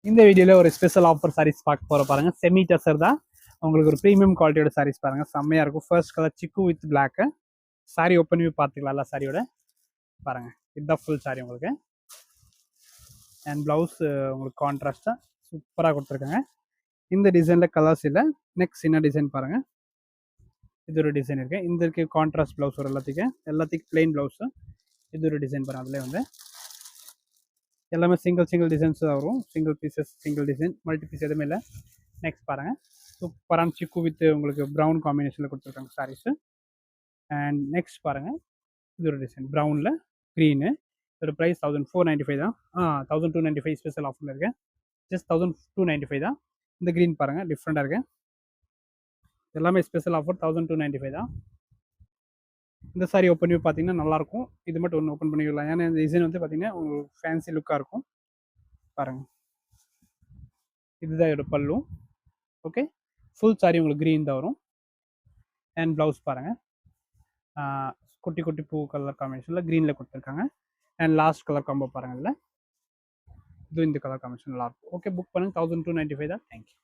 இந்த வீடியோவில் ஒரு ஸ்பெஷல் ஆஃபர் சாரீஸ் பார்க்க போகிற பாருங்க. செமி டசர் தான், உங்களுக்கு ஒரு ப்ரீமியம் குவாலிட்டியோட சாரீஸ் பாருங்க, செம்மையா இருக்கும். First colour chikoo with black. Sari open view பார்த்துக்கலாம். எல்லா சாரியோட பாருங்க, இதுதான் ஃபுல் சாரி உங்களுக்கு. அண்ட் பிளவுஸ் உங்களுக்கு கான்ட்ராஸ்டா சூப்பராக கொடுத்துருக்காங்க. இந்த டிசைனில் கலர்ஸ் இல்லை. நெக்ஸ்ட் சின்ன டிசைன் பாருங்க, இது ஒரு டிசைன் இருக்கு. இந்த கான்ட்ராஸ்ட் பிளவுஸ் ஒரு எல்லாத்துக்கும் பிளெயின் பிளவுஸ். இது ஒரு டிசைன் பாருங்க. அதுலேயே வந்து எல்லாமே சிங்கிள் டிசைன்ஸ் தான் வரும். Single pieces, single design, multi piece எதுவுமே இல்லை. நெக்ஸ்ட் பாருங்க, சூப்பரான சிக்கு வித் உங்களுக்கு ப்ரௌன் காம்பினேஷனில் கொடுத்துருக்காங்க சாரீஸ். அண்ட் நெக்ஸ்ட் பாருங்க, இது ஒரு டிசைன் ப்ரௌனில் க்ரீனு. இதோட ப்ரைஸ் 1495 தான். 1295 ஸ்பெஷல் ஆஃபரில் இருக்கு. ஜஸ்ட் 1295 தான். இந்த க்ரீன் பாருங்க, டிஃப்ரெண்டாக இருக்கு. எல்லாமே ஸ்பெஷல் ஆஃபர் 1295 தான். இந்த சாரி ஓப்பன் பண்ணி பார்த்தீங்கன்னா நல்லாயிருக்கும். இது மட்டும் ஒன்று ஓப்பன் பண்ணிக்கலாம், ஏன்னா இந்த டிசைன் வந்து பார்த்தீங்கன்னா உங்களுக்கு ஃபேன்சி லுக்காக இருக்கும் பாருங்க. இதுதான் இதோட பல்லு. ஓகே, ஃபுல் சாரி உங்களுக்கு க்ரீன் தான் வரும். அண்ட் ப்ளவுஸ் பாருங்க, குட்டி குட்டி பூ கலர் காம்பினேஷனில் க்ரீனில் கொடுத்துருக்காங்க. அண்ட் லாஸ்ட் கலர் காம்போ பாருங்க, இல்லை இது இந்த கலர் காம்பினேஷன் நல்லாயிருக்கும். ஓகே, புக் பண்ணுங்க. 1295 தான். தேங்க்யூ.